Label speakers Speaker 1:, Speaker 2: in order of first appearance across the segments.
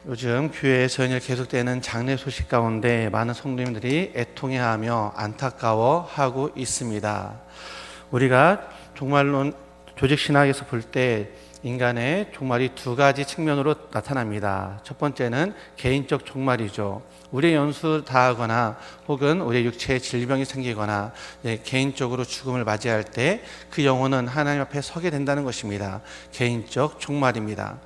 Speaker 1: 요즘 교회에서 계속되는 장례 소식 가운데 많은 성도님들이 애통해하며 안타까워하고 있습니다. 우리가 종말론 조직신학에서 볼 때 인간의 종말이 두 가지 측면으로 나타납니다. 첫 번째는 개인적 종말이죠. 우리의 연수 다하거나 혹은 우리의 육체에 질병이 생기거나 개인적으로 죽음을 맞이할 때 그 영혼은 하나님 앞에 서게 된다는 것입니다. 개인적 종말입니다.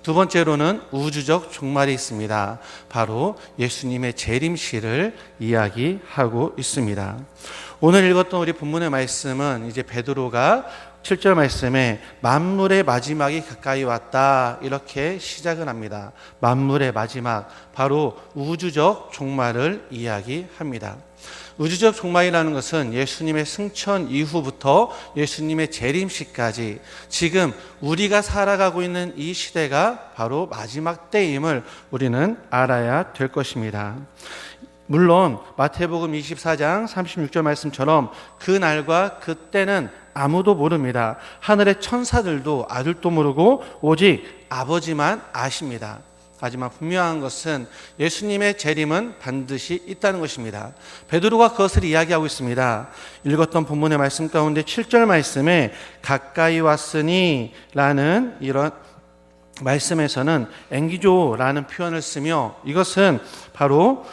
Speaker 1: 두 번째로는 우주적 종말이 있습니다. 바로 예수님의 재림시를 이야기하고 있습니다. 오늘 읽었던 우리 본문의 말씀은 이제 베드로가 7절 말씀에 만물의 마지막이 가까이 왔다 이렇게 시작을 합니다. 만물의 마지막, 바로 우주적 종말을 이야기합니다. 우주적 종말이라는 것은 예수님의 승천 이후부터 예수님의 재림시까지 지금 우리가 살아가고 있는 이 시대가 바로 마지막 때임을 우리는 알아야 될 것입니다. 물론 마태복음 24장 36절 말씀처럼 그 날과 그때는 아무도 모릅니다. 하늘의 천사들도 아들도 모르고 오직 아버지만 아십니다. 하지만 분명한 것은 예수님의 재림은 반드시 있다는 것입니다. 베드로가 그것을 이야기하고 있습니다. 읽었던 본문의 말씀 가운데 7절 말씀에 가까이 왔으니 라는 이런 말씀에서는 앵기조라는 표현을 쓰며 이것은 바로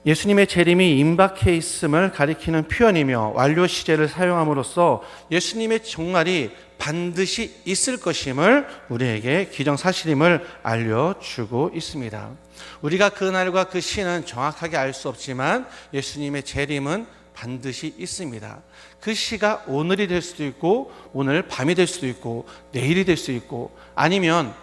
Speaker 1: 예수님의 재림이 임박해 있음을 가리키는 표현이며 완료 시제를 사용함으로써 예수님의 종말이 반드시 있을 것임을 우리에게 기정사실임을 알려주고 있습니다. 우리가 그 날과 그 시는 정확하게 알 수 없지만 예수님의 재림은 반드시 있습니다. 그 시가 오늘이 될 수도 있고 오늘 밤이 될 수도 있고 내일이 될 수도 있고 아니면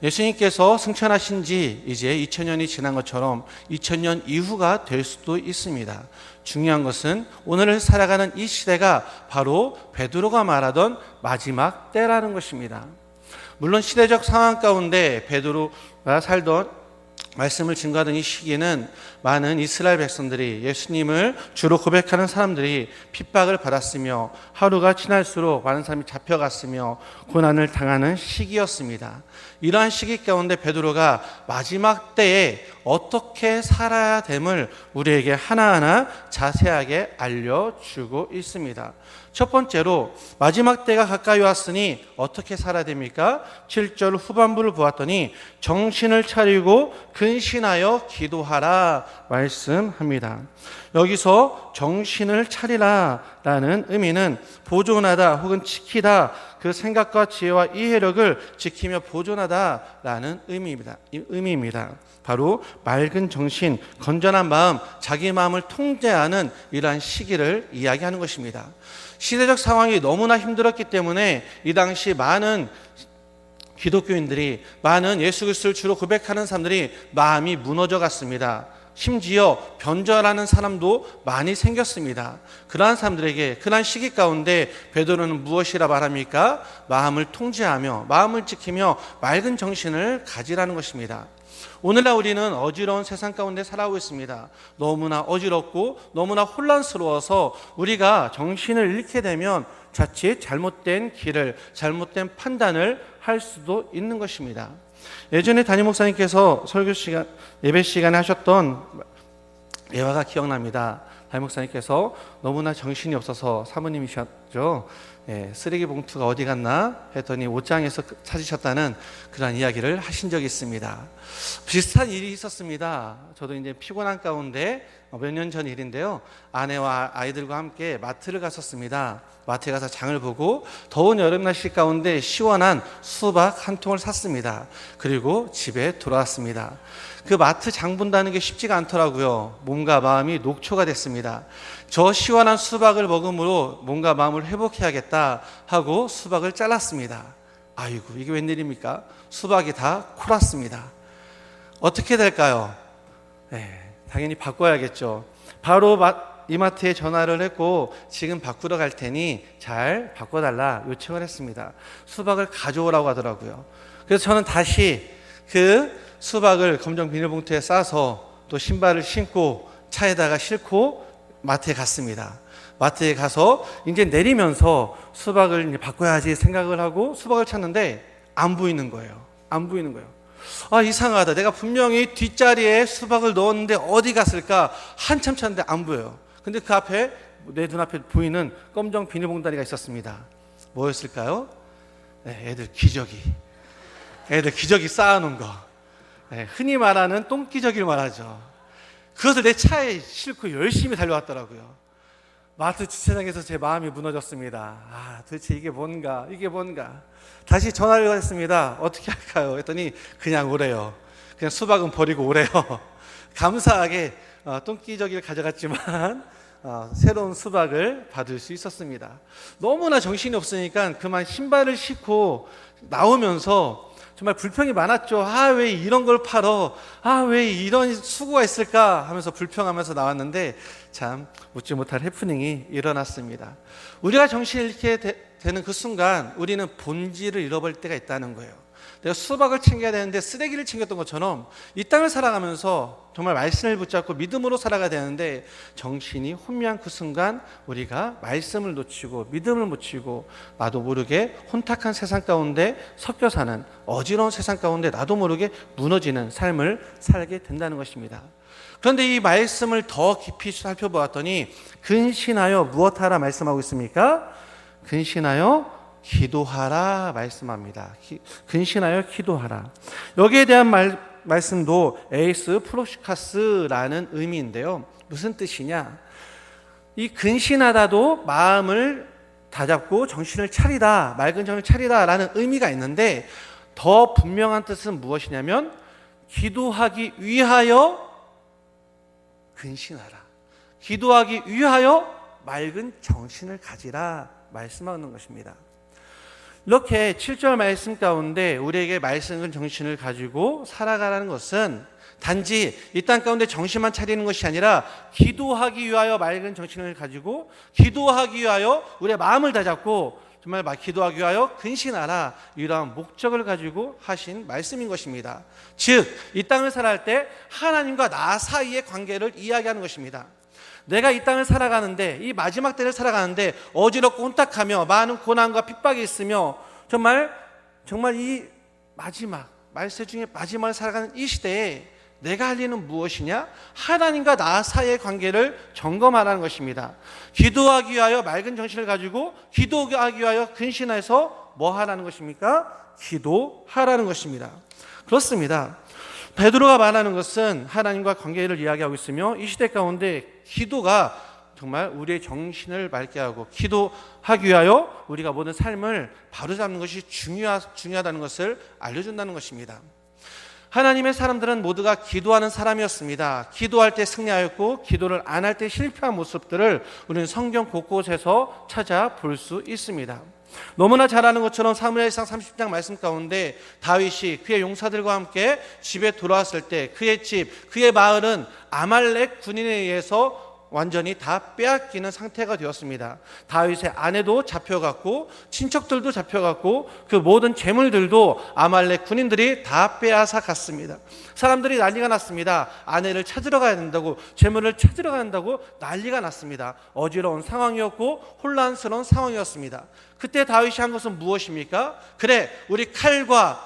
Speaker 1: 예수님께서 승천하신 지 이제 2000년이 지난 것처럼 2000년 이후가 될 수도 있습니다. 중요한 것은 오늘을 살아가는 이 시대가 바로 베드로가 말하던 마지막 때라는 것입니다. 물론 시대적 상황 가운데 베드로가 살던 말씀을 증거하던 이 시기는 많은 이스라엘 백성들이 예수님을 주로 고백하는 사람들이 핍박을 받았으며 하루가 지날수록 많은 사람이 잡혀갔으며 고난을 당하는 시기였습니다. 이러한 시기 가운데 베드로가 마지막 때에 어떻게 살아야 됨을 우리에게 하나하나 자세하게 알려주고 있습니다. 첫 번째로 마지막 때가 가까이 왔으니 어떻게 살아야 됩니까? 7절 후반부를 보았더니 정신을 차리고 근신하여 기도하라 말씀합니다. 여기서 정신을 차리라 라는 의미는 보존하다 혹은 지키다, 그 생각과 지혜와 이해력을 지키며 보존하다 라는 의미입니다. 바로 맑은 정신, 건전한 마음, 자기 마음을 통제하는 이러한 시기를 이야기하는 것입니다. 시대적 상황이 너무나 힘들었기 때문에 이 당시 많은 기독교인들이, 많은 예수 그리스도를 주로 고백하는 사람들이 마음이 무너져 갔습니다. 심지어 변절하는 사람도 많이 생겼습니다. 그러한 사람들에게 그러한 시기 가운데 베드로는 무엇이라 말합니까? 마음을 통제하며 마음을 지키며 맑은 정신을 가지라는 것입니다. 오늘날 우리는 어지러운 세상 가운데 살아오고 있습니다. 너무나 어지럽고 너무나 혼란스러워서 우리가 정신을 잃게 되면 자칫 잘못된 길을, 잘못된 판단을 할 수도 있는 것입니다. 예전에 담임 목사님께서 설교 시간, 예배 시간에 하셨던 예화가 기억납니다. 담임 목사님께서 너무나 정신이 없어서 사모님이셨죠. 쓰레기 봉투가 어디 갔나 했더니 옷장에서 찾으셨다는 그런 이야기를 하신 적이 있습니다. 비슷한 일이 있었습니다. 저도 이제 피곤한 가운데 몇 년 전 일인데요. 아내와 아이들과 함께 마트를 갔었습니다. 마트에 가서 장을 보고 더운 여름 날씨 가운데 시원한 수박 한 통을 샀습니다. 그리고 집에 돌아왔습니다. 그 마트 장 본다는 게 쉽지가 않더라고요. 몸과 마음이 녹초가 됐습니다. 저 시원한 수박을 먹음으로 몸과 마음을 회복해야겠다 하고 수박을 잘랐습니다. 아이고, 이게 웬일입니까? 수박이 다 콜았습니다. 어떻게 될까요? 당연히 바꿔야겠죠. 바로 이마트에 전화를 했고 지금 바꾸러 갈 테니 잘 바꿔달라 요청을 했습니다. 수박을 가져오라고 하더라고요. 그래서 저는 다시 그 수박을 검정 비닐봉투에 싸서 또 신발을 신고 차에다가 싣고 마트에 갔습니다. 마트에 가서 이제 내리면서 수박을 이제 바꿔야지 생각을 하고 수박을 찾는데 안 보이는 거예요. 안 보이는 거예요. 이상하다. 내가 분명히 뒷자리에 수박을 넣었는데 어디 갔을까? 한참 찾는데 안 보여요. 근데 그 앞에 내 눈앞에 보이는 검정 비닐봉다리가 있었습니다. 뭐였을까요? 애들 기저귀 쌓아놓은 거. 흔히 말하는 똥기저귀를 말하죠. 그것을 내 차에 싣고 열심히 달려왔더라고요. 마트 주차장에서 제 마음이 무너졌습니다. 도대체 이게 뭔가. 다시 전화를 했습니다. 어떻게 할까요? 했더니 그냥 오래요. 그냥 수박은 버리고 오래요. 감사하게 똥기저귀를 가져갔지만 새로운 수박을 받을 수 있었습니다. 너무나 정신이 없으니까 그만 신발을 신고 나오면서 정말 불평이 많았죠. 왜 이런 걸 팔어? 왜 이런 수고가 있을까? 하면서 불평하면서 나왔는데 참 웃지 못할 해프닝이 일어났습니다. 우리가 정신을 잃게 되는 그 순간 우리는 본질을 잃어버릴 때가 있다는 거예요. 내가 수박을 챙겨야 되는데 쓰레기를 챙겼던 것처럼 이 땅을 살아가면서 정말 말씀을 붙잡고 믿음으로 살아가야 되는데 정신이 혼미한 그 순간 우리가 말씀을 놓치고 믿음을 놓치고 나도 모르게 혼탁한 세상 가운데 섞여 사는 어지러운 세상 가운데 나도 모르게 무너지는 삶을 살게 된다는 것입니다. 그런데 이 말씀을 더 깊이 살펴보았더니 근신하여 무엇하라 말씀하고 있습니까? 근신하여 기도하라 말씀합니다. 근신하여 기도하라. 여기에 대한 말씀도 에이스 프로시카스라는 의미인데요. 무슨 뜻이냐? 이 근신하다도 마음을 다잡고 정신을 차리다, 맑은 정신을 차리다라는 의미가 있는데 더 분명한 뜻은 무엇이냐면 기도하기 위하여 근신하라. 기도하기 위하여 맑은 정신을 가지라 말씀하는 것입니다. 이렇게 7절 말씀 가운데 우리에게 맑은 정신을 가지고 살아가라는 것은 단지 이 땅 가운데 정신만 차리는 것이 아니라 기도하기 위하여 맑은 정신을 가지고 기도하기 위하여 우리의 마음을 다잡고 정말 기도하기 위하여 근신하라, 이러한 목적을 가지고 하신 말씀인 것입니다. 즉 이 땅을 살아갈 때 하나님과 나 사이의 관계를 이야기하는 것입니다. 내가 이 땅을 살아가는데 이 마지막 때를 살아가는데 어지럽고 혼탁하며 많은 고난과 핍박이 있으며 정말 이 마지막 말세 중에 마지막을 살아가는 이 시대에 내가 할 일은 무엇이냐? 하나님과 나 사이의 관계를 점검하라는 것입니다. 기도하기 위하여 맑은 정신을 가지고 기도하기 위하여 근신해서 뭐 하라는 것입니까? 기도하라는 것입니다. 그렇습니다. 베드로가 말하는 것은 하나님과 관계를 이야기하고 있으며 이 시대 가운데 기도가 정말 우리의 정신을 맑게 하고 기도하기 위하여 우리가 모든 삶을 바로잡는 것이 중요하다는 것을 알려준다는 것입니다. 하나님의 사람들은 모두가 기도하는 사람이었습니다. 기도할 때 승리하였고 기도를 안 할 때 실패한 모습들을 우리는 성경 곳곳에서 찾아볼 수 있습니다. 너무나 잘 아는 것처럼 사무엘상 30장 말씀 가운데 다윗이 그의 용사들과 함께 집에 돌아왔을 때 그의 집, 그의 마을은 아말렉 군인에 의해서 완전히 다 빼앗기는 상태가 되었습니다. 다윗의 아내도 잡혀갔고 친척들도 잡혀갔고 그 모든 재물들도 아말렉 군인들이 다 빼앗아 갔습니다. 사람들이 난리가 났습니다. 아내를 찾으러 가야 된다고, 재물을 찾으러 가야 된다고 난리가 났습니다. 어지러운 상황이었고 혼란스러운 상황이었습니다. 그때 다윗이 한 것은 무엇입니까? 그래, 우리 칼과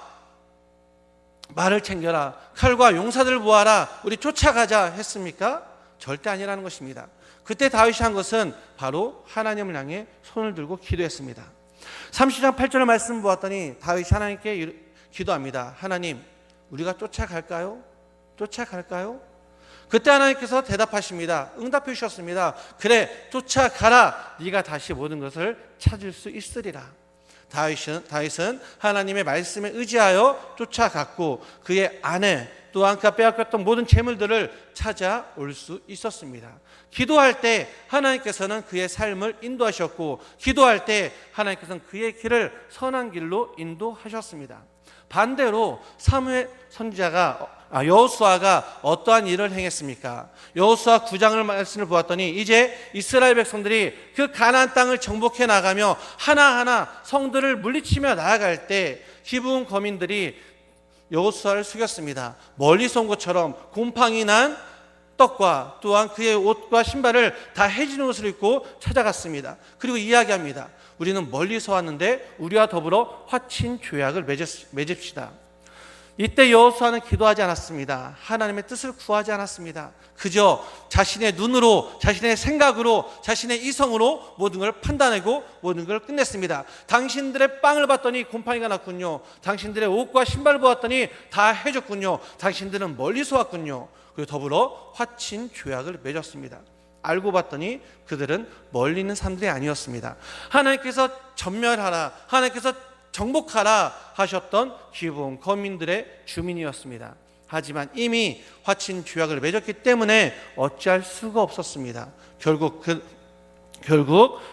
Speaker 1: 말을 챙겨라, 칼과 용사들 모아라, 우리 쫓아가자 했습니까? 절대 아니라는 것입니다. 그때 다윗이 한 것은 바로 하나님을 향해 손을 들고 기도했습니다. 30장 8절의 말씀 보았더니 다윗이 하나님께 기도합니다. 하나님, 우리가 쫓아갈까요? 그때 하나님께서 대답하십니다. 응답해 주셨습니다. 그래, 쫓아가라. 네가 다시 모든 것을 찾을 수 있으리라. 다윗은 하나님의 말씀에 의지하여 쫓아갔고 그의 아내 또한 그가 빼앗겼던 모든 재물들을 찾아올 수 있었습니다. 기도할 때 하나님께서는 그의 삶을 인도하셨고 기도할 때 하나님께서는 그의 길을 선한 길로 인도하셨습니다. 반대로 사무엘 선지자가 여호수아가 어떠한 일을 행했습니까? 여호수아 9장을 말씀을 보았더니 이제 이스라엘 백성들이 그 가나안 땅을 정복해 나가며 하나하나 성들을 물리치며 나아갈 때 기브온 거민들이 여호수아를 숙였습니다. 멀리서 온 것처럼 곰팡이 난 떡과 또한 그의 옷과 신발을 다 해지는 옷을 입고 찾아갔습니다. 그리고 이야기합니다. 우리는 멀리서 왔는데 우리와 더불어 화친 조약을 맺읍시다. 이때 여호수아는 기도하지 않았습니다. 하나님의 뜻을 구하지 않았습니다. 그저 자신의 눈으로, 자신의 생각으로, 자신의 이성으로 모든 걸 판단하고 모든 걸 끝냈습니다. 당신들의 빵을 봤더니 곰팡이가 났군요. 당신들의 옷과 신발을 보았더니 다 해줬군요. 당신들은 멀리서 왔군요. 그리고 더불어 화친 조약을 맺었습니다. 알고 봤더니 그들은 멀리 있는 사람들이 아니었습니다. 하나님께서 전멸하라, 하나님께서 정복하라 하셨던 기브온 거민들의 주민이었습니다. 하지만 이미 화친 조약을 맺었기 때문에 어찌할 수가 없었습니다. 결국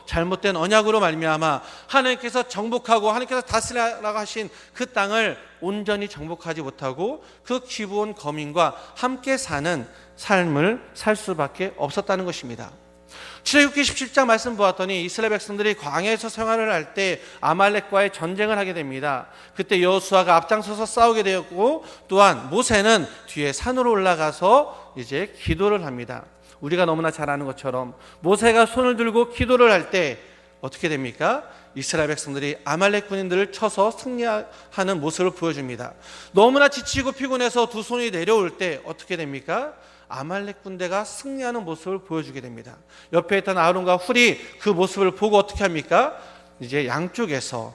Speaker 1: 잘못된 언약으로 말미암아 하나님께서 정복하고 하나님께서 다스리라고 하신 그 땅을 온전히 정복하지 못하고 그 기브온 거민과 함께 사는 삶을 살 수밖에 없었다는 것입니다. 출애굽기 17장 말씀 보았더니 이스라엘 백성들이 광야에서 생활을 할 때 아말렉과의 전쟁을 하게 됩니다. 그때 여호수아가 앞장서서 싸우게 되었고, 또한 모세는 뒤에 산으로 올라가서 이제 기도를 합니다. 우리가 너무나 잘 아는 것처럼 모세가 손을 들고 기도를 할 때 어떻게 됩니까? 이스라엘 백성들이 아말렉 군인들을 쳐서 승리하는 모습을 보여줍니다. 너무나 지치고 피곤해서 두 손이 내려올 때 어떻게 됩니까? 아말렉 군대가 승리하는 모습을 보여주게 됩니다. 옆에 있던 아론과 훌이 그 모습을 보고 어떻게 합니까? 이제 양쪽에서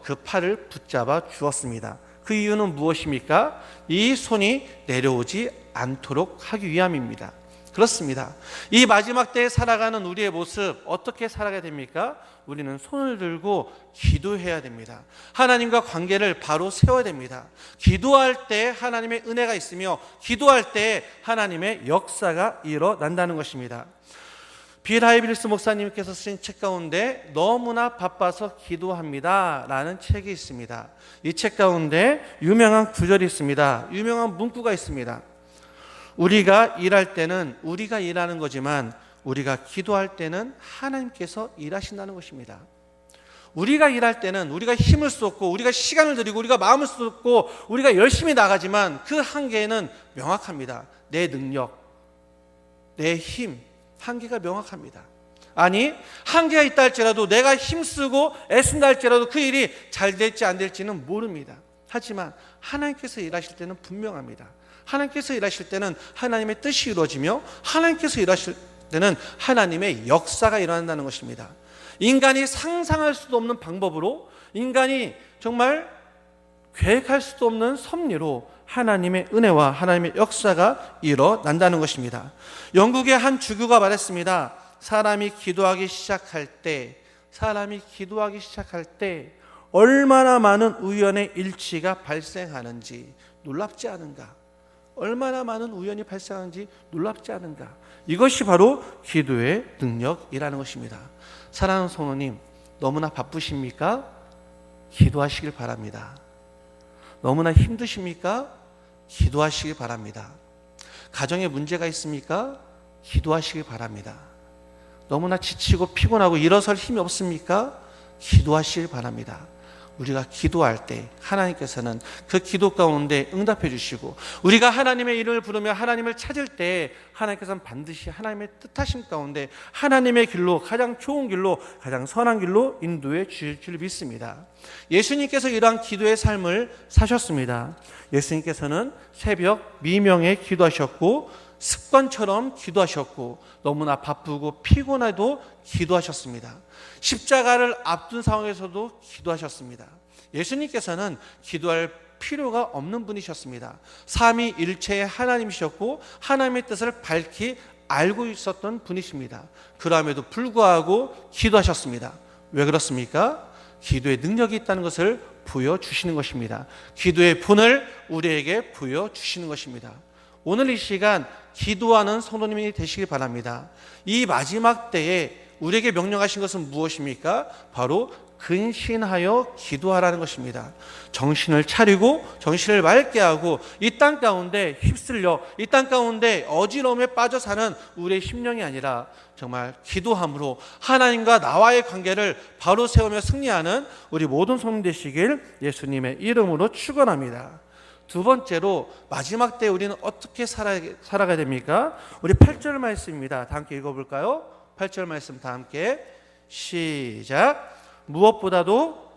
Speaker 1: 그 팔을 붙잡아 주었습니다. 그 이유는 무엇입니까? 이 손이 내려오지 않도록 하기 위함입니다. 그렇습니다. 이 마지막 때에 살아가는 우리의 모습 어떻게 살아가야 됩니까? 우리는 손을 들고 기도해야 됩니다. 하나님과 관계를 바로 세워야 됩니다. 기도할 때 하나님의 은혜가 있으며 기도할 때 하나님의 역사가 일어난다는 것입니다. 빌 하이빌스 목사님께서 쓰신 책 가운데 너무나 바빠서 기도합니다 라는 책이 있습니다. 이 책 가운데 유명한 구절이 있습니다. 유명한 문구가 있습니다. 우리가 일할 때는 우리가 일하는 거지만 우리가 기도할 때는 하나님께서 일하신다는 것입니다. 우리가 일할 때는 우리가 힘을 쏟고 우리가 시간을 들이고 우리가 마음을 쏟고 우리가 열심히 나가지만 그 한계는 명확합니다. 내 능력, 내 힘, 한계가 명확합니다. 아니, 한계가 있다 할지라도 내가 힘쓰고 애쓴다 할지라도 그 일이 잘 될지 안 될지는 모릅니다. 하지만 하나님께서 일하실 때는 분명합니다. 하나님께서 일하실 때는 하나님의 뜻이 이루어지며 하나님께서 일하실 때는 하나님의 역사가 일어난다는 것입니다. 인간이 상상할 수도 없는 방법으로, 인간이 정말 계획할 수도 없는 섭리로 하나님의 은혜와 하나님의 역사가 일어난다는 것입니다. 영국의 한 주교가 말했습니다. 사람이 기도하기 시작할 때 얼마나 많은 우연의 일치가 발생하는지 놀랍지 않은가? 얼마나 많은 우연이 발생하는지 놀랍지 않은가? 이것이 바로 기도의 능력이라는 것입니다. 사랑하는 성도님, 너무나 바쁘십니까? 기도하시길 바랍니다. 너무나 힘드십니까? 기도하시길 바랍니다. 가정에 문제가 있습니까? 기도하시길 바랍니다. 너무나 지치고 피곤하고 일어설 힘이 없습니까? 기도하시길 바랍니다. 우리가 기도할 때 하나님께서는 그 기도 가운데 응답해 주시고, 우리가 하나님의 이름을 부르며 하나님을 찾을 때 하나님께서는 반드시 하나님의 뜻하심 가운데 하나님의 길로, 가장 좋은 길로, 가장 선한 길로 인도해 주실 줄 믿습니다. 예수님께서 이러한 기도의 삶을 사셨습니다. 예수님께서는 새벽 미명에 기도하셨고 습관처럼 기도하셨고 너무나 바쁘고 피곤해도 기도하셨습니다. 십자가를 앞둔 상황에서도 기도하셨습니다. 예수님께서는 기도할 필요가 없는 분이셨습니다. 삼위일체의 하나님이셨고 하나님의 뜻을 밝히 알고 있었던 분이십니다. 그럼에도 불구하고 기도하셨습니다. 왜 그렇습니까? 기도의 능력이 있다는 것을 보여주시는 것입니다. 기도의 본을 우리에게 보여주시는 것입니다. 오늘 이 시간 기도하는 성도님이 되시길 바랍니다. 이 마지막 때에 우리에게 명령하신 것은 무엇입니까? 바로 근신하여 기도하라는 것입니다. 정신을 차리고 정신을 맑게 하고 이 땅 가운데 휩쓸려 이 땅 가운데 어지러움에 빠져 사는 우리의 심령이 아니라 정말 기도함으로 하나님과 나와의 관계를 바로 세우며 승리하는 우리 모든 성도 되시길 예수님의 이름으로 축원합니다. 두 번째로 마지막 때 우리는 어떻게 살아가야 됩니까? 우리 8절 말씀입니다. 다 함께 읽어볼까요? 8절 말씀 다 함께 시작. 무엇보다도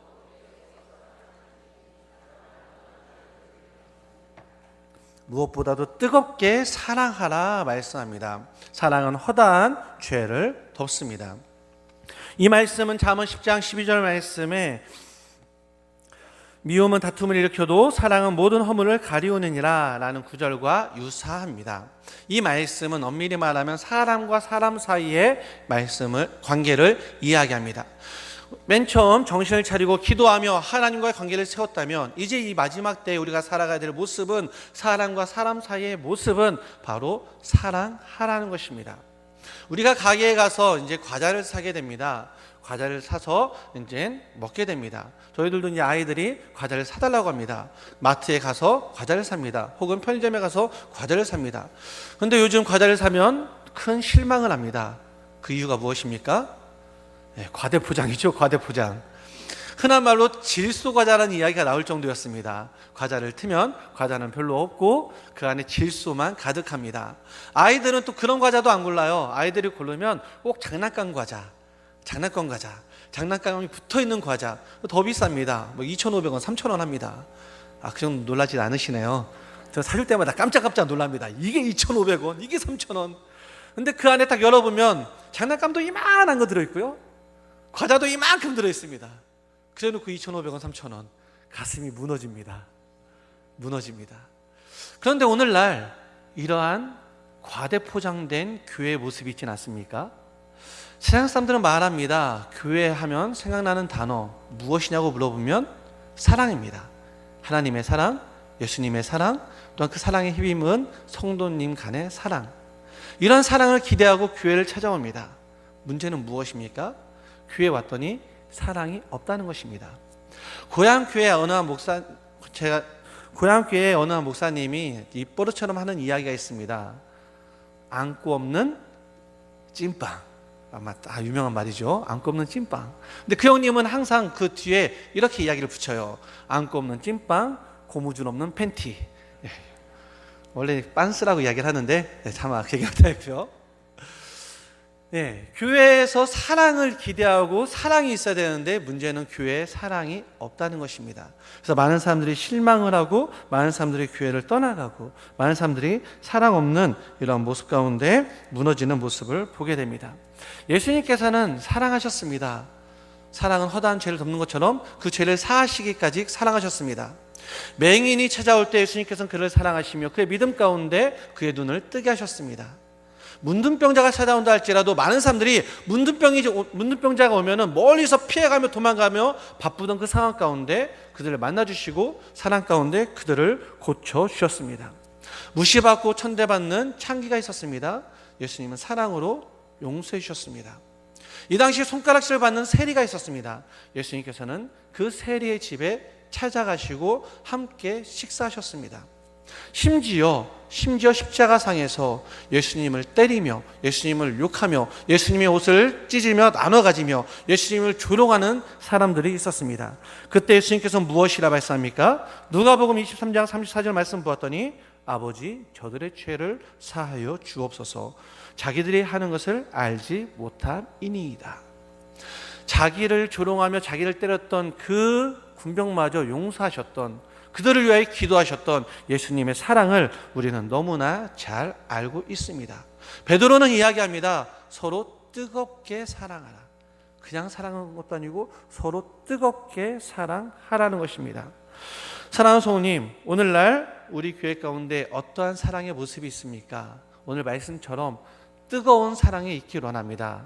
Speaker 1: 무엇보다도 뜨겁게 사랑하라 말씀합니다. 사랑은 허다한 죄를 덮습니다. 이 말씀은 잠언 10장 12절 말씀에 미움은 다툼을 일으켜도 사랑은 모든 허물을 가리우느니라 라는 구절과 유사합니다. 이 말씀은 엄밀히 말하면 사람과 사람 사이의 관계를 이야기합니다. 맨 처음 정신을 차리고 기도하며 하나님과의 관계를 세웠다면 이제 이 마지막 때에 우리가 살아가야 될 모습은, 사람과 사람 사이의 모습은 바로 사랑하라는 것입니다. 우리가 가게에 가서 이제 과자를 사게 됩니다. 과자를 사서 이제 먹게 됩니다. 저희들도 이제 아이들이 과자를 사달라고 합니다. 마트에 가서 과자를 삽니다. 혹은 편의점에 가서 과자를 삽니다. 그런데 요즘 과자를 사면 큰 실망을 합니다. 그 이유가 무엇입니까? 과대포장이죠. 과대포장. 흔한 말로 질소 과자라는 이야기가 나올 정도였습니다. 과자를 트면 과자는 별로 없고 그 안에 질소만 가득합니다. 아이들은 또 그런 과자도 안 골라요. 아이들이 고르면 꼭 장난감 과자, 장난감 과자, 장난감이 붙어있는 과자, 더 비쌉니다. 2,500원, 3,000원 합니다. 그 정도 놀라지 않으시네요. 저 사줄 때마다 깜짝깜짝 놀랍니다. 이게 2,500원, 이게 3,000원. 근데 그 안에 딱 열어보면 장난감도 이만한 거 들어있고요, 과자도 이만큼 들어있습니다. 그래놓고 2,500원, 3,000원. 가슴이 무너집니다. 그런데 오늘날 이러한 과대포장된 교회의 모습이 있지는 않습니까? 세상 사람들은 말합니다. 교회 하면 생각나는 단어 무엇이냐고 물어보면 사랑입니다. 하나님의 사랑, 예수님의 사랑, 또한 그 사랑에 힘입은 성도님 간의 사랑. 이런 사랑을 기대하고 교회를 찾아옵니다. 문제는 무엇입니까? 교회에 왔더니 사랑이 없다는 것입니다. 고향교회 어느 한 목사님이 입버릇처럼 하는 이야기가 있습니다. 안고 없는 찐빵. 유명한 말이죠. 안고 없는 찐빵. 근데 그 형님은 항상 그 뒤에 이렇게 이야기를 붙여요. 안고 없는 찐빵, 고무줄 없는 팬티. 원래 빤스라고 이야기를 하는데 차마 그 얘기 못하고요. 교회에서 사랑을 기대하고 사랑이 있어야 되는데 문제는 교회에 사랑이 없다는 것입니다. 그래서 많은 사람들이 실망을 하고 많은 사람들이 교회를 떠나가고 많은 사람들이 사랑 없는 이런 모습 가운데 무너지는 모습을 보게 됩니다. 예수님께서는 사랑하셨습니다. 사랑은 허다한 죄를 덮는 것처럼 그 죄를 사하시기까지 사랑하셨습니다. 맹인이 찾아올 때 예수님께서는 그를 사랑하시며 그의 믿음 가운데 그의 눈을 뜨게 하셨습니다. 문둥병자가 찾아온다 할지라도 많은 사람들이 문둥병자가 오면은 멀리서 피해가며 도망가며 바쁘던 그 상황 가운데 그들을 만나주시고 사랑 가운데 그들을 고쳐주셨습니다. 무시받고 천대받는 창기가 있었습니다. 예수님은 사랑으로 용서해 주셨습니다. 이 당시 손가락질을 받는 세리가 있었습니다. 예수님께서는 그 세리의 집에 찾아가시고 함께 식사하셨습니다. 심지어 십자가상에서 예수님을 때리며 예수님을 욕하며 예수님의 옷을 찢으며 나눠 가지며 예수님을 조롱하는 사람들이 있었습니다. 그때 예수님께서 무엇이라 말씀합니까? 누가복음 23장 34절 말씀 보았더니 아버지 저들의 죄를 사하여 주옵소서 자기들이 하는 것을 알지 못함이니이다. 자기를 조롱하며 자기를 때렸던 그 군병마저 용서하셨던, 그들을 위하여 기도하셨던 예수님의 사랑을 우리는 너무나 잘 알고 있습니다. 베드로는 이야기합니다. 서로 뜨겁게 사랑하라. 그냥 사랑하는 것도 아니고 서로 뜨겁게 사랑하라는 것입니다. 사랑하는 성도님, 오늘날 우리 교회 가운데 어떠한 사랑의 모습이 있습니까? 오늘 말씀처럼 뜨거운 사랑이 있기를 원합니다.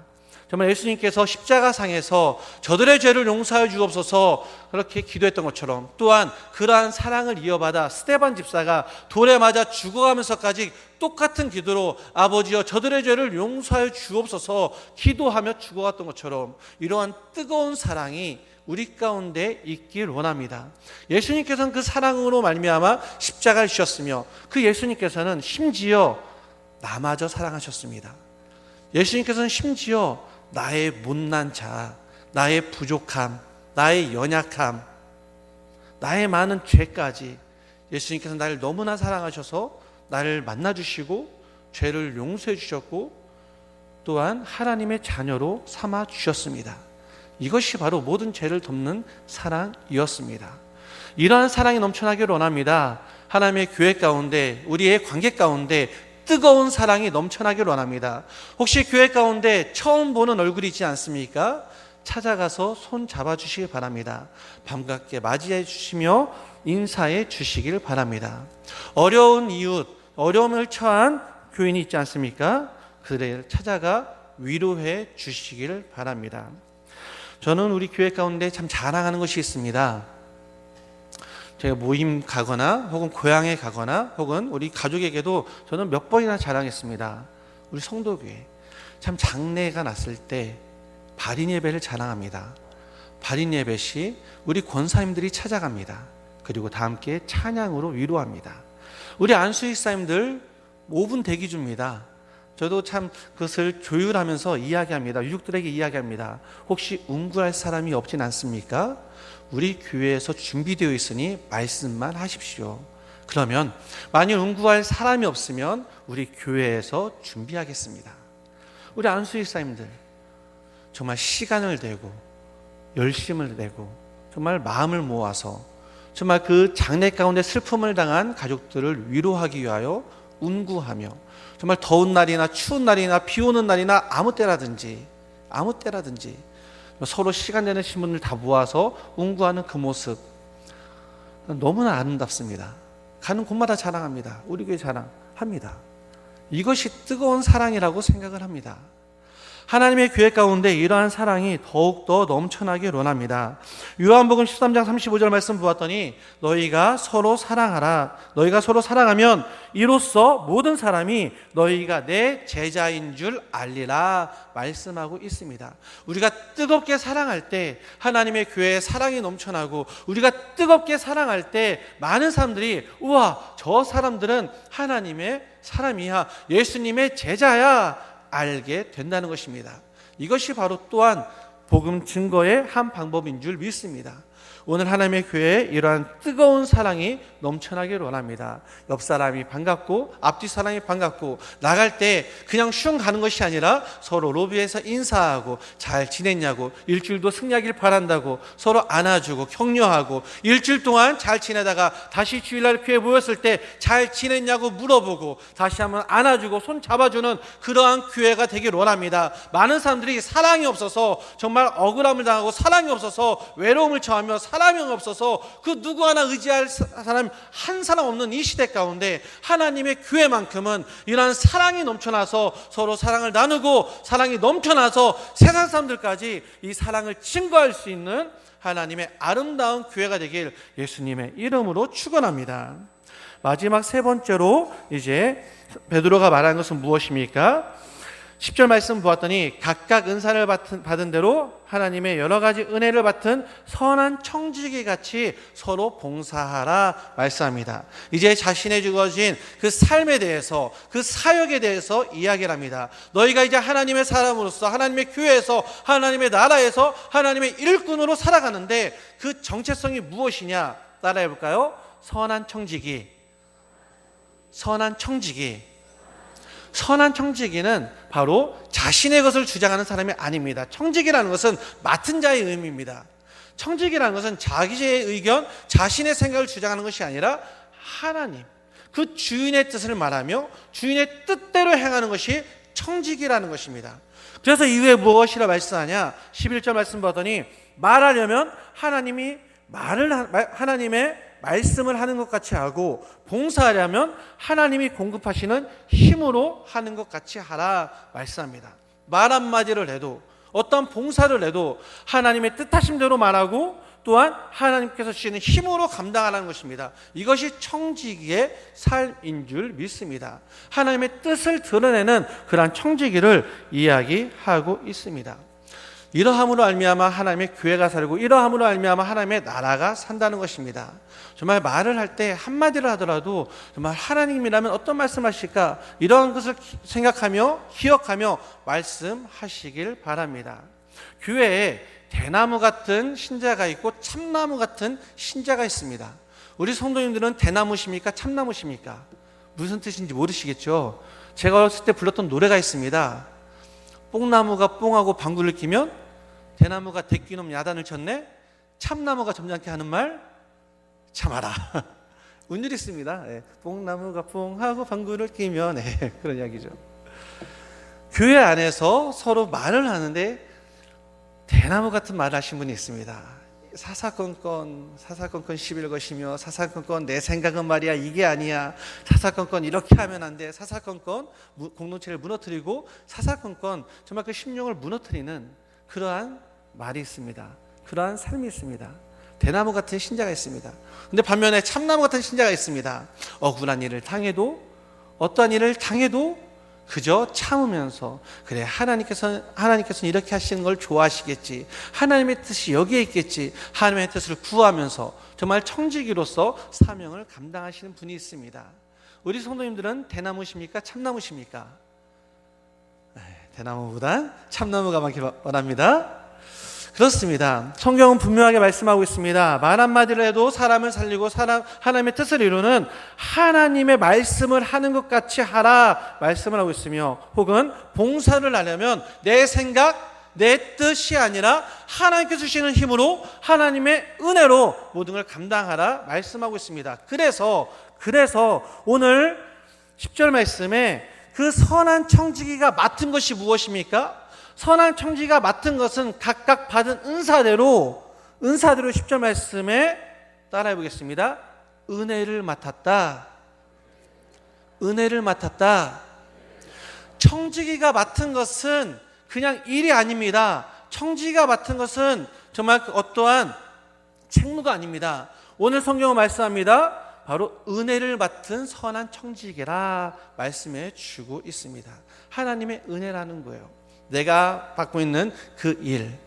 Speaker 1: 정말 예수님께서 십자가상에서 저들의 죄를 용서하여 주옵소서 그렇게 기도했던 것처럼 또한 그러한 사랑을 이어받아 스데반 집사가 돌에 맞아 죽어가면서까지 똑같은 기도로 아버지여 저들의 죄를 용서하여 주옵소서 기도하며 죽어갔던 것처럼 이러한 뜨거운 사랑이 우리 가운데 있길 원합니다. 예수님께서는 그 사랑으로 말미암아 십자가를 지셨으며 그 예수님께서는 심지어 나마저 사랑하셨습니다. 예수님께서는 심지어 나의 못난 자, 나의 부족함, 나의 연약함, 나의 많은 죄까지 예수님께서 나를 너무나 사랑하셔서 나를 만나주시고 죄를 용서해 주셨고 또한 하나님의 자녀로 삼아 주셨습니다. 이것이 바로 모든 죄를 덮는 사랑이었습니다. 이러한 사랑이 넘쳐나기를 원합니다. 하나님의 교회 가운데, 우리의 관계 가운데 뜨거운 사랑이 넘쳐나기를 원합니다. 혹시 교회 가운데 처음 보는 얼굴이지 않습니까? 찾아가서 손 잡아주시길 바랍니다. 반갑게 맞이해 주시며 인사해 주시길 바랍니다. 어려운 이웃, 어려움을 처한 교인이 있지 않습니까? 그를 찾아가 위로해 주시길 바랍니다. 저는 우리 교회 가운데 참 자랑하는 것이 있습니다. 제가 모임 가거나 혹은 고향에 가거나 혹은 우리 가족에게도 저는 몇 번이나 자랑했습니다. 우리 성도교회 참 장례가 났을 때 발인 예배를 자랑합니다. 발인 예배 시 우리 권사님들이 찾아갑니다. 그리고 다 함께 찬양으로 위로합니다. 우리 안수익사님들 5분 대기 줍니다. 저도 참 그것을 조율하면서 이야기합니다. 유족들에게 이야기합니다. 혹시 운구할 사람이 없진 않습니까? 우리 교회에서 준비되어 있으니 말씀만 하십시오. 그러면 만일 운구할 사람이 없으면 우리 교회에서 준비하겠습니다. 우리 안수일사님들 정말 시간을 내고 열심을 내고 정말 마음을 모아서 정말 그 장례 가운데 슬픔을 당한 가족들을 위로하기 위하여 운구하며 정말 더운 날이나 추운 날이나 비 오는 날이나 아무 때라든지 서로 시간 내는 신분을 다 모아서 운구하는 그 모습 너무나 아름답습니다. 가는 곳마다 자랑합니다. 우리 교회 자랑합니다. 이것이 뜨거운 사랑이라고 생각을 합니다. 하나님의 교회 가운데 이러한 사랑이 더욱더 넘쳐나길 원합니다. 요한복음 13장 35절 말씀 보았더니 너희가 서로 사랑하라. 너희가 서로 사랑하면 이로써 모든 사람이 너희가 내 제자인 줄 알리라 말씀하고 있습니다. 우리가 뜨겁게 사랑할 때 하나님의 교회에 사랑이 넘쳐나고 우리가 뜨겁게 사랑할 때 많은 사람들이 우와 저 사람들은 하나님의 사람이야. 예수님의 제자야. 알게 된다는 것입니다. 이것이 바로 또한 복음 증거의 한 방법인 줄 믿습니다. 오늘 하나님의 교회에 이러한 뜨거운 사랑이 넘쳐나기를 원합니다. 옆 사람이 반갑고 앞뒤 사람이 반갑고 나갈 때 그냥 슝 가는 것이 아니라 서로 로비에서 인사하고 잘 지냈냐고 일주일도 승리하길 바란다고 서로 안아주고 격려하고 일주일 동안 잘 지내다가 다시 주일날 교회에 모였을 때 잘 지냈냐고 물어보고 다시 한번 안아주고 손 잡아주는 그러한 교회가 되길 원합니다. 많은 사람들이 사랑이 없어서 정말 억울함을 당하고 사랑이 없어서 외로움을 처하며 사람이 없어서 그 누구 하나 의지할 사람 한 사람 없는 이 시대 가운데 하나님의 교회만큼은 이러한 사랑이 넘쳐나서 서로 사랑을 나누고 사랑이 넘쳐나서 세상 사람들까지 이 사랑을 증거할 수 있는 하나님의 아름다운 교회가 되길 예수님의 이름으로 축원합니다. 마지막 세 번째로 이제 베드로가 말하는 것은 무엇입니까? 10절 말씀 보았더니 각각 은사를 받은 대로 하나님의 여러 가지 은혜를 받은 선한 청지기 같이 서로 봉사하라 말씀합니다. 이제 자신의 주어진 그 삶에 대해서 그 사역에 대해서 이야기를 합니다. 너희가 이제 하나님의 사람으로서 하나님의 교회에서 하나님의 나라에서 하나님의 일꾼으로 살아가는데 그 정체성이 무엇이냐 따라해 볼까요? 선한 청지기는 바로 자신의 것을 주장하는 사람이 아닙니다. 청지기라는 것은 맡은 자의 의미입니다. 청지기라는 것은 자기의 의견, 자신의 생각을 주장하는 것이 아니라 하나님, 그 주인의 뜻을 말하며 주인의 뜻대로 행하는 것이 청지기라는 것입니다. 그래서 이후에 무엇이라 말씀하냐? 11절 말씀 보더니 말하려면 하나님의 말씀을 하는 것 같이 하고 봉사하려면 하나님이 공급하시는 힘으로 하는 것 같이 하라 말씀합니다. 말 한마디를 해도 어떤 봉사를 해도 하나님의 뜻하심대로 말하고 또한 하나님께서 주시는 힘으로 감당하라는 것입니다. 이것이 청지기의 삶인 줄 믿습니다. 하나님의 뜻을 드러내는 그러한 청지기를 이야기하고 있습니다. 이러함으로 알미암아 하나님의 교회가 살고 이러함으로 알미암아 하나님의 나라가 산다는 것입니다. 정말 말을 할 때 한마디를 하더라도 정말 하나님이라면 어떤 말씀하실까 이러한 것을 생각하며 기억하며 말씀하시길 바랍니다. 교회에 대나무 같은 신자가 있고 참나무 같은 신자가 있습니다. 우리 성도님들은 대나무십니까? 참나무십니까? 무슨 뜻인지 모르시겠죠? 제가 어렸을 때 불렀던 노래가 있습니다. 뽕나무가 뽕하고 방구를 끼면 대나무가 대끼놈 야단을 쳤네. 참나무가 점잖게 하는 말 참아라. 운율이 있습니다. 네. 뽕나무가 뽕하고 방구를 끼면 네. 그런 이야기죠. 교회 안에서 서로 말을 하는데 대나무 같은 말을 하신 분이 있습니다. 사사건건 십일 것이며 사사건건 내 생각은 말이야 이게 아니야. 사사건건 이렇게 하면 안 돼. 사사건건 공동체를 무너뜨리고 사사건건 정말 그 심령을 무너뜨리는 그러한 말이 있습니다. 그러한 삶이 있습니다. 대나무 같은 신자가 있습니다. 근데 반면에 참나무 같은 신자가 있습니다. 억울한 일을 당해도 어떠한 일을 당해도 그저 참으면서 그래 하나님께서는 이렇게 하시는 걸 좋아하시겠지. 하나님의 뜻이 여기에 있겠지. 하나님의 뜻을 구하면서 정말 청지기로서 사명을 감당하시는 분이 있습니다. 우리 성도님들은 대나무십니까? 참나무십니까? 대나무보단 참나무가 많기 바랍니다. 그렇습니다. 성경은 분명하게 말씀하고 있습니다. 말 한마디를 해도 사람을 살리고 하나님의 뜻을 이루는 하나님의 말씀을 하는 것 같이 하라 말씀을 하고 있으며, 혹은 봉사를 하려면 내 생각, 내 뜻이 아니라 하나님께서 주시는 힘으로 하나님의 은혜로 모든 걸 감당하라 말씀하고 있습니다. 그래서 오늘 10절 말씀에 그 선한 청지기가 맡은 것이 무엇입니까? 선한 청지기가 맡은 것은 각각 받은 은사대로 10절 말씀에 따라해 보겠습니다. 은혜를 맡았다. 청지기가 맡은 것은 그냥 일이 아닙니다. 청지기가 맡은 것은 정말 어떠한 책무가 아닙니다. 오늘 성경은 말씀합니다. 바로 은혜를 맡은 선한 청지기라 말씀해 주고 있습니다. 하나님의 은혜라는 거예요. 내가 받고 있는 그 일,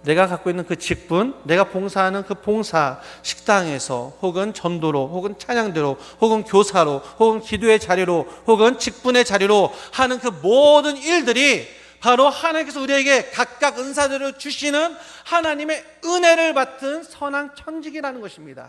Speaker 1: 내가 갖고 있는 그 직분, 내가 봉사하는 그 봉사, 식당에서 혹은 전도로 혹은 찬양대로 혹은 교사로 혹은 기도의 자리로 혹은 직분의 자리로 하는 그 모든 일들이 바로 하나님께서 우리에게 각각 은사대로 주시는 하나님의 은혜를 받은 선한 청지기라는 것입니다.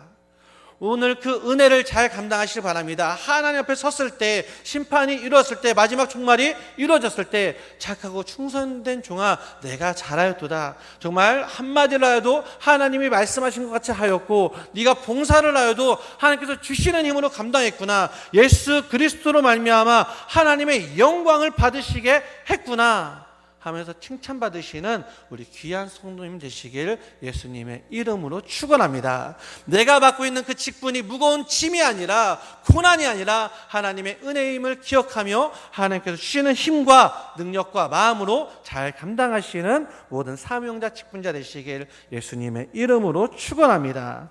Speaker 1: 오늘 그 은혜를 잘 감당하시길 바랍니다. 하나님 앞에 섰을 때, 심판이 이루어졌을 때, 마지막 종말이 이루어졌을 때 착하고 충성된 종아 내가 잘하였도다. 정말 한마디로 하여도 하나님이 말씀하신 것 같이 하였고, 네가 봉사를 하여도 하나님께서 주시는 힘으로 감당했구나. 예수 그리스도로 말미암아 하나님의 영광을 받으시게 했구나 하면서 칭찬받으시는 우리 귀한 성도님 되시길 예수님의 이름으로 축원합니다. 내가 받고 있는 그 직분이 무거운 짐이 아니라, 고난이 아니라 하나님의 은혜임을 기억하며 하나님께서 주시는 힘과 능력과 마음으로 잘 감당하시는 모든 사명자 직분자 되시길 예수님의 이름으로 축원합니다.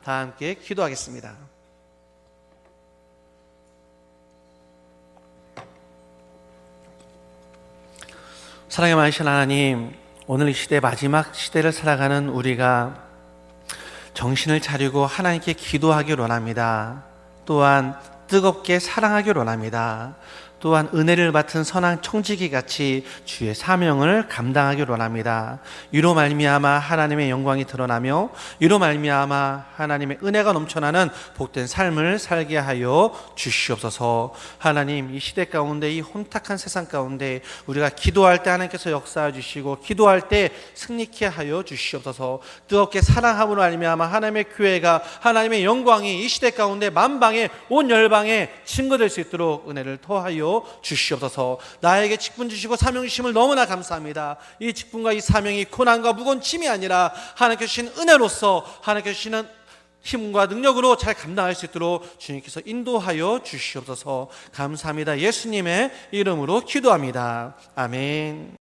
Speaker 1: 다 함께 기도하겠습니다. 사랑의 많으신 하나님, 오늘 이 시대 마지막 시대를 살아가는 우리가 정신을 차리고 하나님께 기도하기 원합니다. 또한 뜨겁게 사랑하기 원합니다. 또한 은혜를 받은 선한 청지기 같이 주의 사명을 감당하기 원합니다. 이로 말미암아 하나님의 영광이 드러나며 이로 말미암아 하나님의 은혜가 넘쳐나는 복된 삶을 살게 하여 주시옵소서. 하나님, 이 시대 가운데, 이 혼탁한 세상 가운데 우리가 기도할 때 하나님께서 역사해 주시고 기도할 때 승리케 하여 주시옵소서. 뜨겁게 사랑함으로 말미암아 하나님의 교회가, 하나님의 영광이 이 시대 가운데 만방에, 온 열방에 증거될 수 있도록 은혜를 더하여 주시옵소서. 나에게 직분 주시고 사명 주심을 너무나 감사합니다. 이 직분과 이 사명이 고난과 무거운 짐이 아니라 하나님께서 주신 은혜로서 하나님께서 주시는 힘과 능력으로 잘 감당할 수 있도록 주님께서 인도하여 주시옵소서. 감사합니다. 예수님의 이름으로 기도합니다. 아멘.